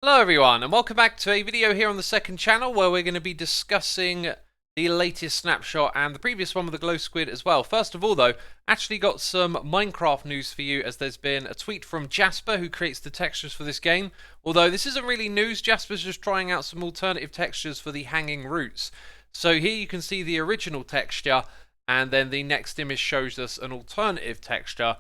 Hello everyone and welcome back to a video here on the second channel where we're going to be discussing the latest snapshot and the previous one with the glow squid as well. First of all though, actually got some Minecraft news for you as there's been a tweet from Jasper who creates the textures for this game. Although this isn't really news, Jasper's just trying out some alternative textures for the hanging roots. So here you can see the original texture and then the next image shows us an alternative texture.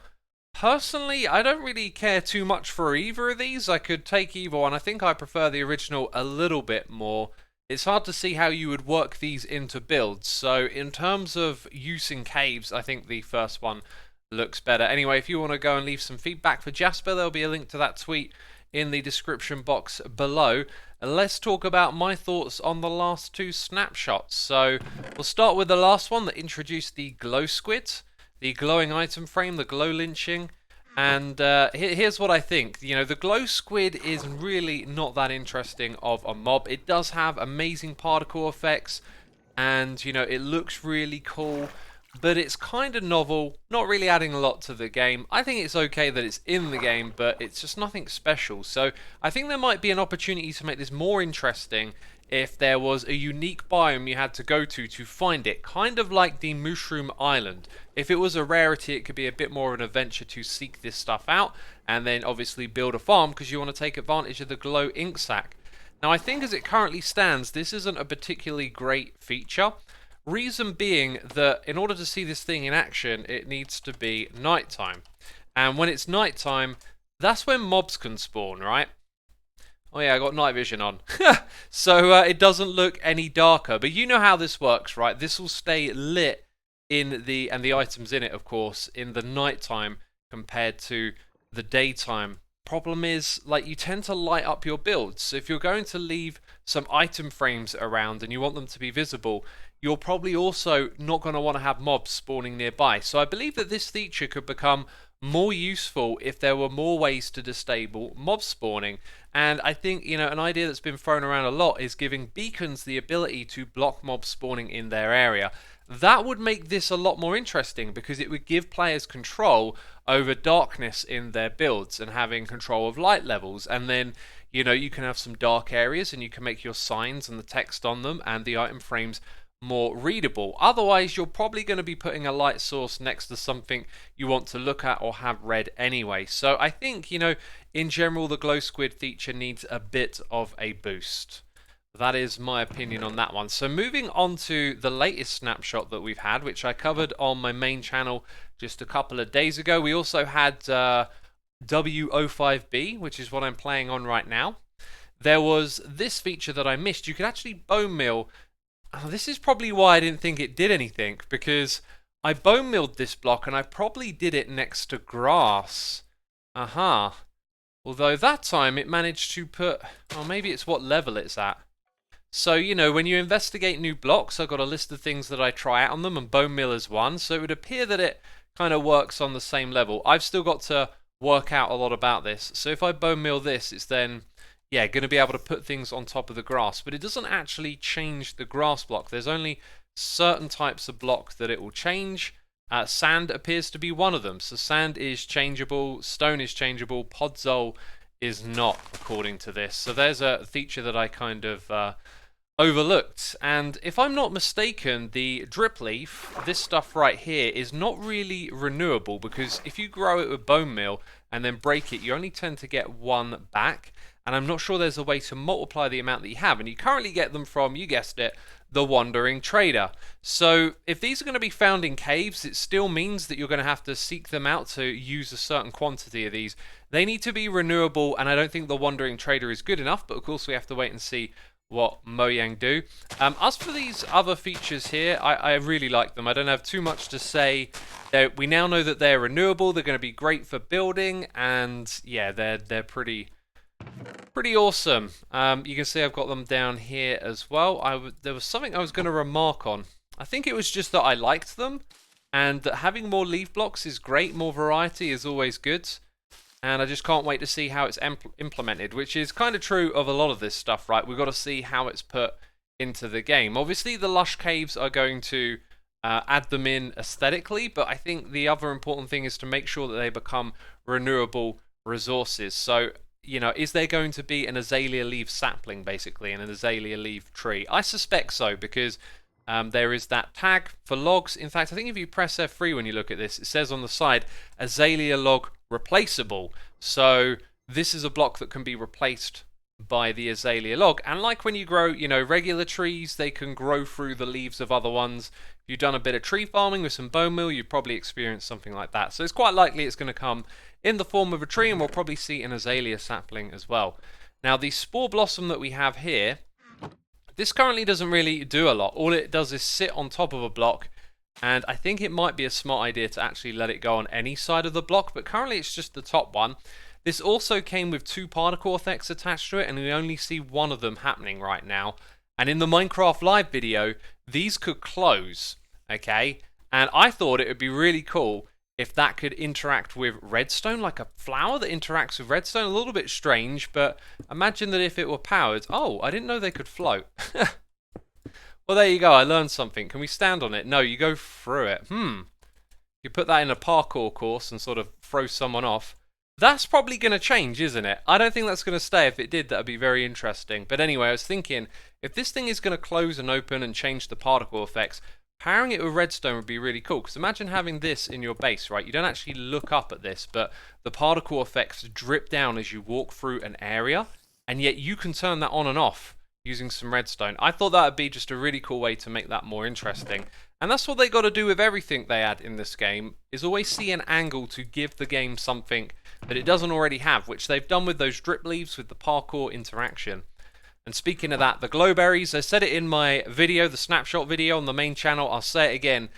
Personally, I don't really care too much for either of these. I could take either one. I think I prefer the original a little bit more. It's hard to see how you would work these into builds. So in terms of use in caves, I think the first one looks better. Anyway, if you want to go and leave some feedback for Jasper, there'll be a link to that tweet in the description box below. Let's talk about my thoughts on the last two snapshots. So we'll start with the last one that introduced the glow squid, the glowing item frame, the glow lynching, and here's what I think. You know, the glow squid is really not that interesting of a mob. It does have amazing particle effects, and you know, it looks really cool, but it's kind of novel, not really adding a lot to the game. I think it's okay that it's in the game, but it's just nothing special. So I think there might be an opportunity to make this more interesting if there was a unique biome you had to go to find it, kind of like the Mushroom Island. If it was a rarity, it could be a bit more of an adventure to seek this stuff out, and then obviously build a farm because you want to take advantage of the glow ink sac. Now I think as it currently stands, this isn't a particularly great feature. Reason being that in order to see this thing in action, it needs to be nighttime. And when it's nighttime, that's when mobs can spawn, right? Oh yeah, I got night vision on. So it doesn't look any darker. But you know how this works, right? This will stay lit in the, and the items in it, of course, in the nighttime compared to the daytime. Problem is, like, you tend to light up your builds. So if you're going to leave some item frames around and you want them to be visible, you're probably also not going to want to have mobs spawning nearby. So I believe that this feature could become more useful if there were more ways to disable mob spawning. And I think, you know, an idea that's been thrown around a lot is giving beacons the ability to block mob spawning in their area. That would make this a lot more interesting because it would give players control over darkness in their builds and having control of light levels. And then, you know, you can have some dark areas and you can make your signs and the text on them and the item frames more readable. Otherwise, you're probably going to be putting a light source next to something you want to look at or have read anyway. So I think, you know, in general, the glow squid feature needs a bit of a boost. That is my opinion on that one. So moving on to the latest snapshot that we've had, which I covered on my main channel just a couple of days ago. We also had W05B, which is what I'm playing on right now. There was this feature that I missed. You could actually bone meal. Oh, this is probably why I didn't think it did anything, because I bone milled this block and I probably did it next to grass. Aha. Although that time it managed to put, oh, maybe it's what level it's at. So, you know, when you investigate new blocks, I've got a list of things that I try out on them, and bone meal is one. So it would appear that it kind of works on the same level. I've still got to work out a lot about this. So if I bone meal this, it's then, yeah, going to be able to put things on top of the grass, but it doesn't actually change the grass block. There's only certain types of block that it will change. Sand appears to be one of them. So sand is changeable, stone is changeable, podzol is not, according to this. So there's a feature that I kind of overlooked. And if I'm not mistaken, the Dripleaf, this stuff right here, is not really renewable, because if you grow it with bone meal and then break it, you only tend to get one back. And I'm not sure there's a way to multiply the amount that you have. And you currently get them from, you guessed it, the Wandering Trader. So if these are going to be found in caves, it still means that you're going to have to seek them out to use a certain quantity of these. They need to be renewable, and I don't think the Wandering Trader is good enough, but of course we have to wait and see what Mojang do. As for these other features here, I really like them. I don't have too much to say. We now know that they're renewable, they're going to be great for building, and yeah, they're pretty awesome. You can see I've got them down here as well. There was something I was going to remark on. I think it was just that I liked them, and that having more leaf blocks is great. More variety is always good, and I just can't wait to see how it's implemented, which is kind of true of a lot of this stuff, right? We've got to see how it's put into the game. Obviously, the Lush caves are going to add them in aesthetically, but I think the other important thing is to make sure that they become renewable resources. So is there going to be an azalea leaf sapling, basically, and an azalea leaf tree? I suspect so, because there is that tag for logs. In fact, I think if you press F3 when you look at this, it says on the side, azalea log replaceable. So this is a block that can be replaced by the azalea log. And like when you grow, regular trees, they can grow through the leaves of other ones. If you've done a bit of tree farming with some bone meal, you've probably experienced something like that. So it's quite likely it's going to come in the form of a tree, and we'll probably see an azalea sapling as well. Now, the spore blossom that we have here, this currently doesn't really do a lot. All it does is sit on top of a block, and I think it might be a smart idea to actually let it go on any side of the block, but currently it's just the top one. This also came with 2 particle effects attached to it, and we only see one of them happening right now. And in the Minecraft Live video, these could close, okay? And I thought it would be really cool if that could interact with redstone, like a flower that interacts with redstone. A little bit strange, but imagine that if it were powered. Oh, I didn't know they could float. Well, there you go. I learned something. Can we stand on it? No, you go through it. You put that in a parkour course and sort of throw someone off. That's probably going to change, isn't it? I don't think that's going to stay. If it did, that would be very interesting. But anyway, I was thinking, if this thing is going to close and open and change the particle effects, powering it with redstone would be really cool. Because imagine having this in your base, right? You don't actually look up at this, but the particle effects drip down as you walk through an area, and yet you can turn that on and off using some redstone. I thought that would be just a really cool way to make that more interesting. And that's what they got to do with everything they add in this game, is always see an angle to give the game something that it doesn't already have, which they've done with those drip leaves with the parkour interaction. And speaking of that, the glowberries, I said it in my video, the snapshot video on the main channel, I'll say it again.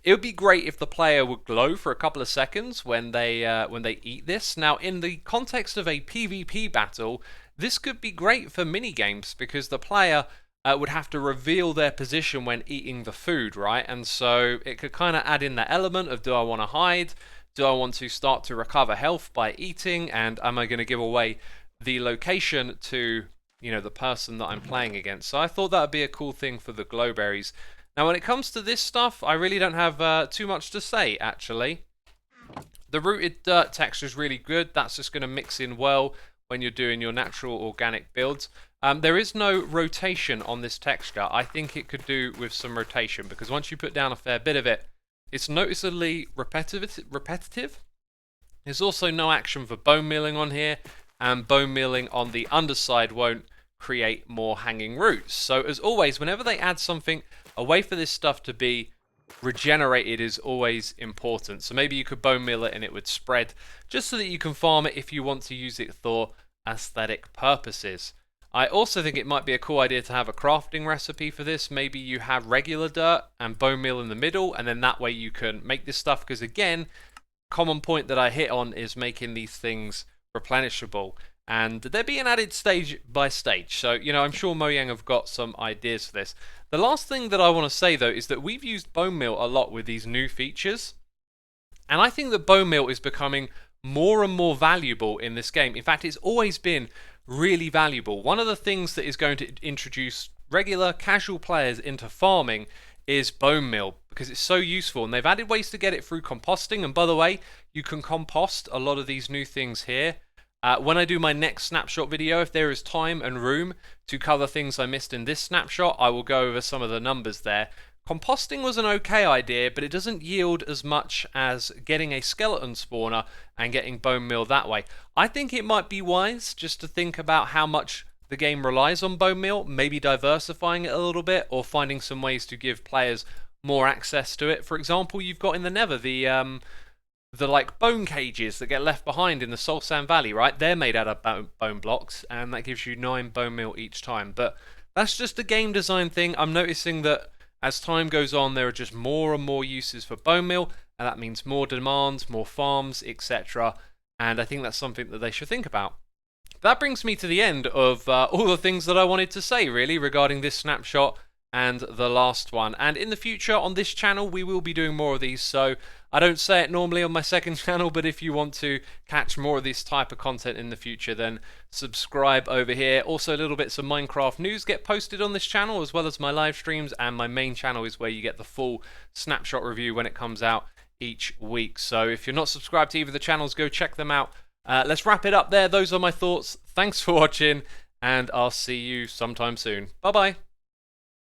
It would be great if the player would glow for a couple of seconds when they eat this. Now, in the context of a PvP battle, this could be great for mini-games, because the player would have to reveal their position when eating the food, right? And so it could kind of add in that element of, do I want to hide? Do I want to start to recover health by eating? And am I going to give away the location to, the person that I'm playing against? So I thought that would be a cool thing for the glowberries. Now, when it comes to this stuff, I really don't have too much to say, actually. The rooted dirt texture is really good. That's just going to mix in well when you're doing your natural organic builds. There is no rotation on this texture. I think it could do with some rotation, because once you put down a fair bit of it, it's noticeably repetitive. There's also no action for bone mealing on here, and bone mealing on the underside won't create more hanging roots. So as always, whenever they add something, a way for this stuff to be regenerated is always important. So maybe you could bone meal it and it would spread, just so that you can farm it if you want to use it for aesthetic purposes. I also think it might be a cool idea to have a crafting recipe for this. Maybe you have regular dirt and bone meal in the middle, and then that way you can make this stuff, because again, common point that I hit on is making these things replenishable, and they're being added stage by stage. So, I'm sure Mojang have got some ideas for this. The last thing that I want to say, though, is that we've used bone meal a lot with these new features, and I think that bone meal is becoming more and more valuable in this game. In fact, it's always been really valuable. One of the things that is going to introduce regular casual players into farming is bone meal, because it's so useful, and they've added ways to get it through composting. And by the way, you can compost a lot of these new things here. When I do my next snapshot video, if there is time and room to cover things I missed in this snapshot, I will go over some of the numbers there. Composting was an okay idea, but it doesn't yield as much as getting a skeleton spawner and getting bone meal that way. I think it might be wise just to think about how much the game relies on bone meal, maybe diversifying it a little bit, or finding some ways to give players more access to it. For example, you've got in the Nether the like bone cages that get left behind in the Soul Sand Valley, right? They're made out of bone blocks, and that gives you 9 bone meal each time. But that's just a game design thing. I'm noticing that as time goes on, there are just more and more uses for bone meal, and that means more demands, more farms, etc. And I think that's something that they should think about. That brings me to the end of all the things that I wanted to say, really, regarding this snapshot and the last one. And in the future on this channel, we will be doing more of these. So I don't say it normally on my second channel, but if you want to catch more of this type of content in the future, then subscribe over here. Also, little bits of Minecraft news get posted on this channel, as well as my live streams, and my main channel is where you get the full snapshot review when it comes out each week. So if you're not subscribed to either of the channels, go check them out Let's wrap it up there. Those are my thoughts. Thanks for watching, and I'll see you sometime soon. Bye bye.